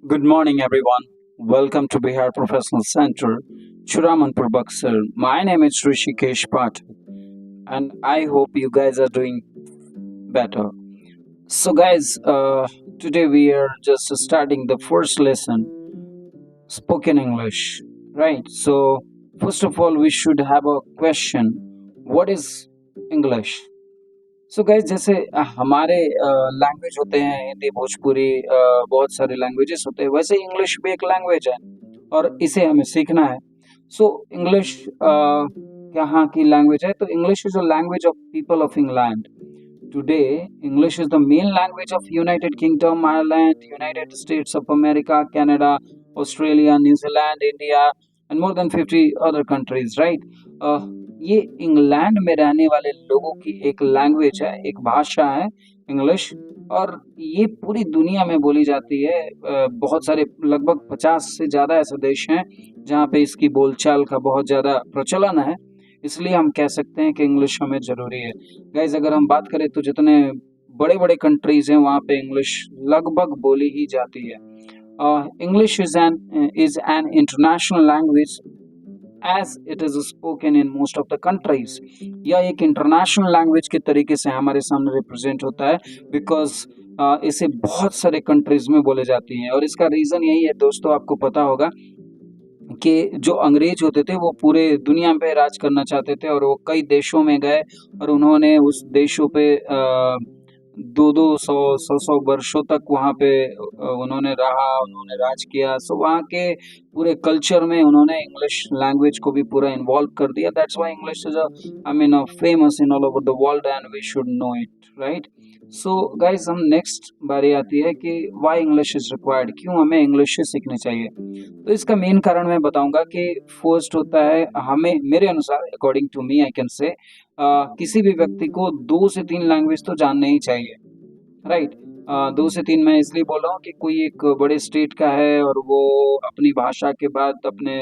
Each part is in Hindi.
Good morning, everyone. Welcome to Bihar Professional Center, Churamanpur, Buxar. My name is Rishikesh Pathak, and I hope you guys are doing better. So, guys, today we are just starting the first lesson, spoken English, right? So, first of all, we should have a question: What is English? So guys जैसे हमारे लैंग्वेज होते हैं हिंदी भोजपुरी बहुत सारे लैंग्वेजेस होते हैं वैसे इंग्लिश भी एक लैंग्वेज है और इसे हमें सीखना है सो इंग्लिश यहाँ की लैंग्वेज है तो English is a language of people of England today English is the main language of United kingdom Ireland United states of America Canada Australia New Zealand India and more than 50 other countries right ये इंग्लैंड में रहने वाले लोगों की एक लैंग्वेज है, एक भाषा है इंग्लिश और ये पूरी दुनिया में बोली जाती है। बहुत सारे लगभग 50 से ज़्यादा ऐसे देश हैं जहाँ पे इसकी बोलचाल का बहुत ज़्यादा प्रचलन है, इसलिए हम कह सकते हैं कि इंग्लिश हमें ज़रूरी है। गाइज़ अगर हम बात करें तो जितने बड़े-बड़े कंट्रीज़ हैं वहाँ पे इंग्लिश लगभग बोली ही जाती है। English is an international language as it is spoken in most of the countries. यह एक इंटरनेशनल लैंग्वेज के तरीके से हमारे सामने रिप्रेजेंट होता है बिकॉज इसे बहुत सारे कंट्रीज में बोले जाती हैं और इसका रीज़न यही है दोस्तों, आपको पता होगा कि जो अंग्रेज होते थे वो पूरे दुनिया पे राज करना चाहते थे और वो कई देशों में गए और उन्होंने उस देशों पे 200 वर्षों तक वहाँ पे उन्होंने रहा, उन्होंने राज किया। सो वहाँ के पूरे कल्चर में उन्होंने इंग्लिश लैंग्वेज को भी पूरा इन्वॉल्व कर दिया। That's why English is famous in all over the world and we should know it, right? So guys हम नेक्स्ट बारी आती है कि व्हाई इंग्लिश इज रिक्वायर्ड, क्यों हमें इंग्लिश सीखनी चाहिए। तो इसका मेन कारण मैं बताऊंगा कि फर्स्ट होता है हमें, मेरे अनुसार according to me I can say किसी भी व्यक्ति को 2 से 3 लैंग्वेज तो जानने ही चाहिए, राइट? 2 से 3 मैं इसलिए बोल रहा हूँ कि कोई एक बड़े स्टेट का है और वो अपनी भाषा के बाद अपने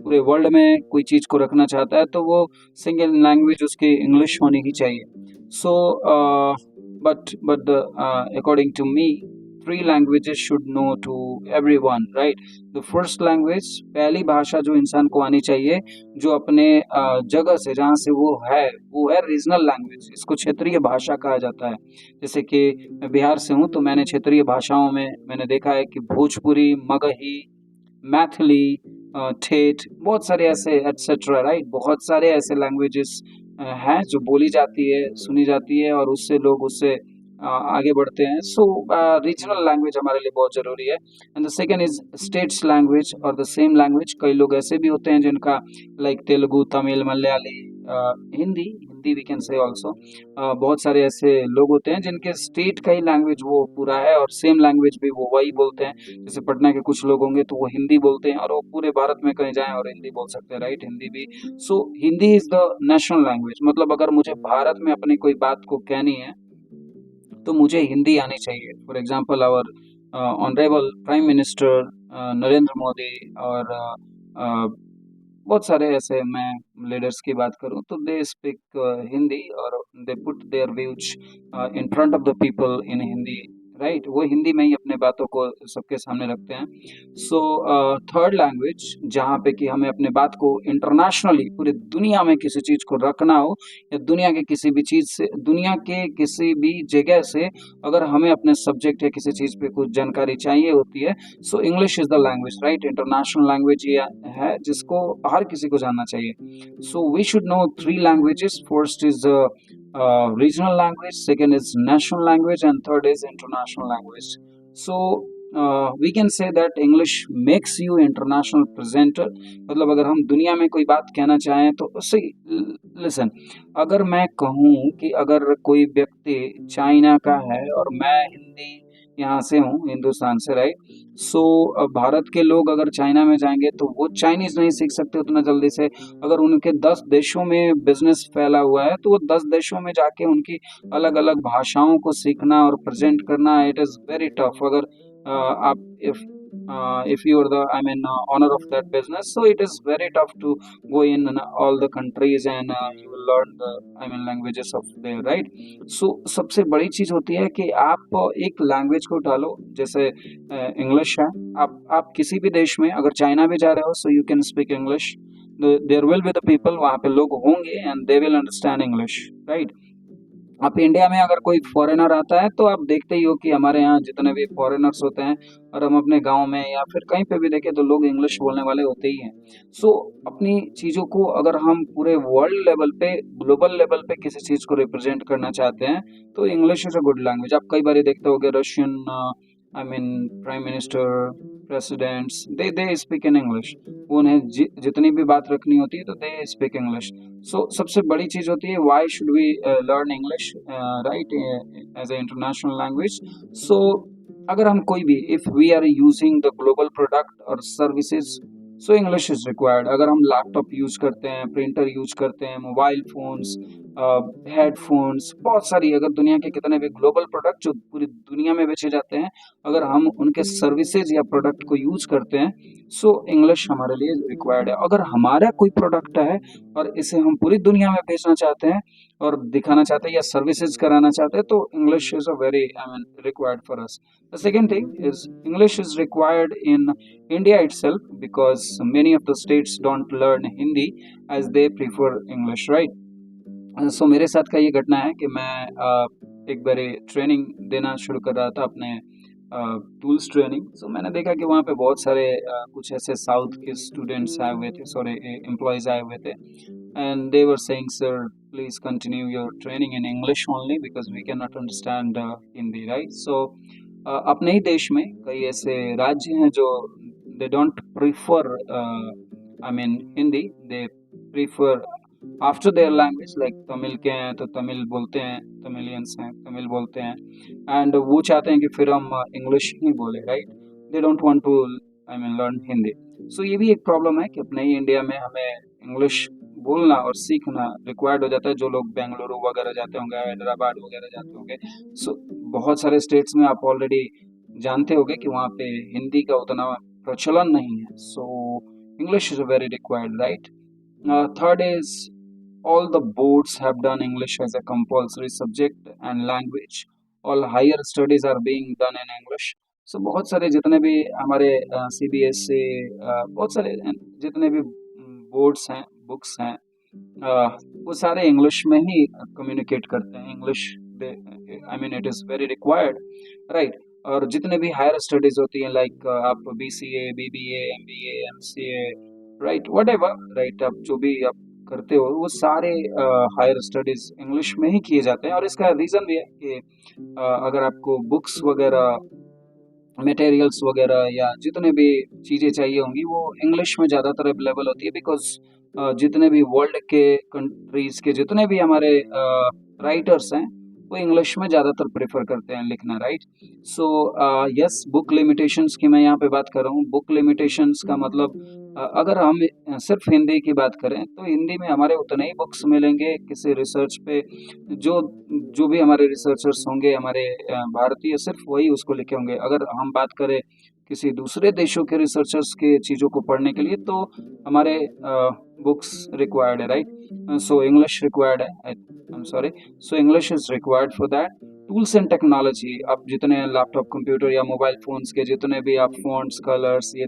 पूरे वर्ल्ड में कोई चीज़ को रखना चाहता है तो वो सिंगल लैंग्वेज उसकी इंग्लिश होनी ही चाहिए। सो but according to me, 3 languages should know to everyone, right? The first language, पहली भाषा जो इंसान को आनी चाहिए, जो अपने जगह से जहाँ से वो है रीजनल लैंग्वेज। इसको क्षेत्रीय भाषा कहा जाता है। जैसे कि मैं बिहार से हूँ तो मैंने क्षेत्रीय भाषाओं में मैंने देखा है कि भोजपुरी, मगही, मैथिली, ठेठ, बहुत सारे ऐसे एटसेट्रा, राइट? बहुत सारे ऐसे लैंग्वेजेस हैं जो बोली जाती है, सुनी जाती है और उससे लोग उससे आगे बढ़ते हैं। सो रीजनल लैंग्वेज हमारे लिए बहुत ज़रूरी है। And the second is states language और द सेम लैंग्वेज। कई लोग ऐसे भी होते हैं जिनका like Telugu, Tamil, Malayali, Hindi Hindi we can say also. बहुत सारे ऐसे लोग होते हैं जिनके स्टेट का ही लैंग्वेज वो पूरा है और सेम लैंग्वेज भी वो वही बोलते हैं। जैसे पटना के कुछ लोग होंगे तो वो हिंदी बोलते हैं और वो पूरे भारत में कहीं जाएँ और हिंदी बोल सकते हैं, राइट? हिंदी भी। So Hindi is the national language, मतलब अगर मुझे भारत में अपनी कोई बात को कहनी है तो मुझे हिंदी आनी चाहिए। For example our honourable prime minister Narendra Modi और बहुत सारे ऐसे मैं लीडर्स की बात करूँ तो दे स्पीक हिंदी और they put their views in front of the people in Hindi, right? वो हिंदी में ही अपने बातों को सबके सामने रखते हैं। सो थर्ड लैंग्वेज जहाँ पे कि हमें अपने बात को इंटरनेशनली पूरी दुनिया में किसी चीज़ को रखना हो या दुनिया के किसी भी चीज़ से, दुनिया के किसी भी जगह से अगर हमें अपने सब्जेक्ट या किसी चीज़ पे कुछ जानकारी चाहिए होती है, so English is the language, right? International language ये है जिसको हर किसी को जानना चाहिए। So we should know 3 languages. First is regional language, second is national language, and third is international language. So we can say that English makes you international presenter। मतलब अगर हम दुनिया में कोई बात कहना चाहें तो सी लिसन, अगर मैं कहूँ कि अगर कोई व्यक्ति चाइना का है और मैं हिंदी यहाँ से हूँ हिंदुस्तान से, राइट? सो भारत के लोग अगर चाइना में जाएंगे तो वो चाइनीज़ नहीं सीख सकते उतना जल्दी से। अगर उनके 10 देशों में बिजनेस फैला हुआ है तो वो 10 देशों में जाके उनकी अलग-अलग भाषाओं को सीखना और प्रेजेंट करना, इट इज़ वेरी टफ। अगर आप if you're the owner of that business, so it is very tough to go in all the countries and you will learn the languages of there, right? So सबसे बड़ी चीज होती है कि आप एक लैंग्वेज को डालो, जैसे इंग्लिश है। आप किसी भी देश में अगर चाइना भी जा रहे हो, so you can speak English. There will be the people, वहाँ पे लोग होंगे and they will understand English, right? आप इंडिया में अगर कोई फॉरेनर आता है तो आप देखते ही हो कि हमारे यहाँ जितने भी फॉरेनर्स होते हैं, और हम अपने गांव में या फिर कहीं पे भी देखें तो लोग इंग्लिश बोलने वाले होते ही हैं। सो अपनी चीज़ों को अगर हम पूरे वर्ल्ड लेवल पे, ग्लोबल लेवल पे किसी चीज़ को रिप्रेजेंट करना चाहते हैं, तो English is a good language. आप कई बार देखते होगे Russian prime minister, presidents, they speak in English. उन्हें जितनी भी बात रखनी होती है तो दे स्पीक इंग्लिश। सो सबसे बड़ी चीज होती है, why should we learn English, right, as a international language. So अगर हम कोई भी, if we are using the global product और services, so English is required. अगर हम लैपटॉप यूज करते हैं, प्रिंटर यूज करते हैं, मोबाइल फोन्स, हेडफोन्स, बहुत सारी, अगर दुनिया के कितने भी ग्लोबल प्रोडक्ट जो पूरी दुनिया में बेचे जाते हैं, अगर हम उनके सर्विसेज या प्रोडक्ट को यूज करते हैं, सो इंग्लिश हमारे लिए रिक्वायर्ड है। अगर हमारा कोई प्रोडक्ट है और इसे हम पूरी दुनिया में बेचना चाहते हैं और दिखाना चाहते हैं या सर्विसेज कराना चाहते हैं, तो English is a very required for us. The second thing is English is required in India itself because many of the states don't learn Hindi as they prefer English, right? सो मेरे साथ का ये घटना है कि मैं एक बार ट्रेनिंग देना शुरू कर रहा था, अपने टूल्स ट्रेनिंग। सो मैंने देखा कि वहाँ पे बहुत सारे कुछ ऐसे साउथ के स्टूडेंट्स आए हुए थे, सॉरी एम्प्लॉयज़ आए हुए थे, and they were saying sir please continue your training in English only because we can not understand Hindi, right? So अपने ही देश में कई ऐसे राज्य हैं जो they don't prefer Hindi, they prefer after their language. Like Tamil के हैं तो तमिल बोलते हैं, तमिलियंस हैं तमिल बोलते हैं, एंड वो चाहते हैं कि फिर हम इंग्लिश ही बोले, right? They don't want to learn Hindi. So ये भी एक प्रॉब्लम है कि अपने ही इंडिया में हमें इंग्लिश बोलना और सीखना रिक्वायर्ड हो जाता है। जो लोग बेंगलुरु वगैरह जाते होंगे, हैदराबाद वगैरह जाते होंगे, सो बहुत सारे स्टेट्स में आप ऑलरेडी जानते होंगे कि वहाँ पे हिंदी का उतना प्रचलन नहीं है। So English is very required, right? Third is all the boards have done English as a compulsory subject and language. All higher studies are being done in English. So बहुत सारे जितने भी हमारे CBSE, बहुत सारे जितने भी बोर्ड्स हैं, बुक्स हैं, वो सारे इंग्लिश में ही कम्युनिकेट करते हैं। English it is very required, right? और जितने भी हायर स्टडीज होती हैं, लाइक आप BCA, BBA, MBA, MCA, right, whatever, right, आप जो भी आप करते हो वो सारे हायर स्टडीज इंग्लिश में ही किए जाते हैं। और इसका रीज़न भी है कि अगर आपको बुक्स वगैरह, मटेरियल्स वगैरह या जितने भी चीज़ें चाहिए होंगी वो इंग्लिश में ज़्यादातर अवेलेबल होती है, बिकॉज जितने भी वर्ल्ड के कंट्रीज़ के जितने भी हमारे राइटर्स हैं, वो इंग्लिश में ज़्यादातर प्रेफर करते हैं लिखना, right? So yes, book limitations की मैं यहाँ पे बात कर रहा हूँ। बुक लिमिटेशंस का मतलब अगर हम सिर्फ हिंदी की बात करें तो हिंदी में हमारे उतने ही बुक्स मिलेंगे किसी रिसर्च पे, जो जो भी हमारे रिसर्चर्स होंगे हमारे भारतीय, सिर्फ वही उसको लिखे होंगे। अगर हम बात करें किसी दूसरे देशों के रिसर्चर्स के चीज़ों को पढ़ने के लिए, तो हमारे बुक्स रिक्वायर्ड है, राइट? सो इंग्लिश रिक्वायर्ड है, I am sorry, so English is required for that. Tools and technology, आप जितने लैपटॉप, कंप्यूटर या मोबाइल फोन्स के जितने भी आप फॉन्ट्स, कलर्स, ये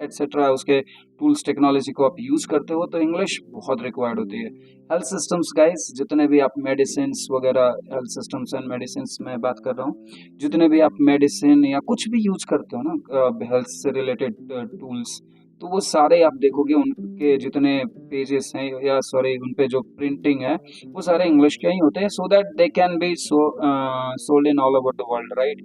एटसेट्रा उसके टूल्स, टेक्नोलॉजी को आप यूज़ करते हो, तो इंग्लिश बहुत रिक्वायर्ड होती है। हेल्थ सिस्टम्स गाइस, जितने भी आप मेडिसिन्स वगैरह, हेल्थ सिस्टम्स एंड मेडिसिन्स में बात कर रहा हूँ, जितने भी आप मेडिसिन या कुछ भी यूज करते हो ना हेल्थ से रिलेटेड टूल्स, तो वो सारे आप देखोगे उनके जितने पेजेस हैं, या सॉरी उन पे जो प्रिंटिंग है, वो सारे इंग्लिश के ही होते हैं, so that they can be sold in all over the world, right?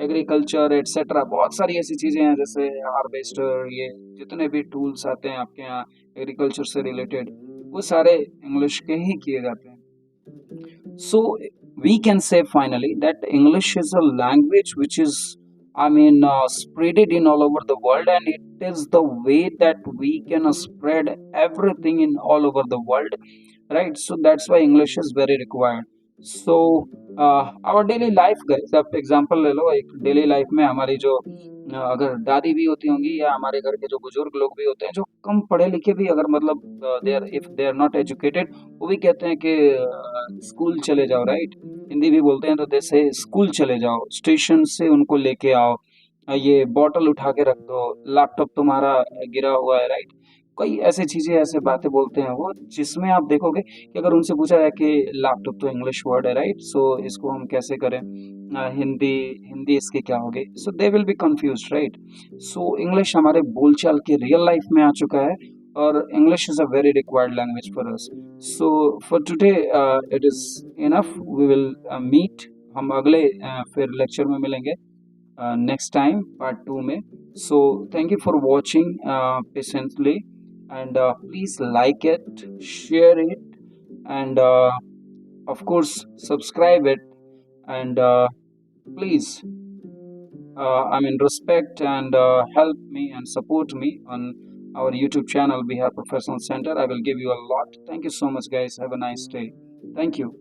Agriculture etcetera, बहुत सारी ऐसी चीज़ें हैं, जैसे हार्वेस्टर, ये जितने भी टूल्स आते हैं आपके यहाँ एग्रीकल्चर से रिलेटेड, वो सारे इंग्लिश के ही किए जाते हैं। सो we can say finally that English is a language which is, spreaded in all over the world, and it is the way that we can spread everything in all over the world, right? So that's why English is very required. So our daily life guys, आप एग्जांपल ले लो, एक डेली लाइफ में हमारी जो अगर दादी भी होती होंगी या हमारे घर के जो बुजुर्ग लोग भी होते हैं जो कम पढ़े लिखे भी, अगर मतलब they are, if they are not educated, वो भी कहते हैं कि स्कूल चले जाओ, राइट? हिंदी भी बोलते हैं तो जैसे स्कूल चले जाओ, स्टेशन से उनको लेके आओ, ये बॉटल उठा के रख दो, लैपटॉप तुम्हारा गिरा हुआ है, राइट? कई ऐसी चीजें, ऐसे बातें बोलते हैं वो, जिसमें आप देखोगे कि अगर उनसे पूछा जाए कि लैपटॉप तो इंग्लिश वर्ड है, राइट? सो इसको हम कैसे करें, हिंदी हिंदी इसकी क्या होगी, so they will be confused, right? So English हमारे बोलचाल के रियल लाइफ में आ चुका है, और English is a very required language for us. So for today it is enough, we will meet, हम अगले फिर लेक्चर में मिलेंगे next time, part 2 में। So thank you for watching patiently, and please like it, share it, and of course subscribe it, and please I mean respect and help me and support me on our YouTube channel, Bihar Professional Center. I will give you a lot. Thank you so much guys, have a nice day. Thank you.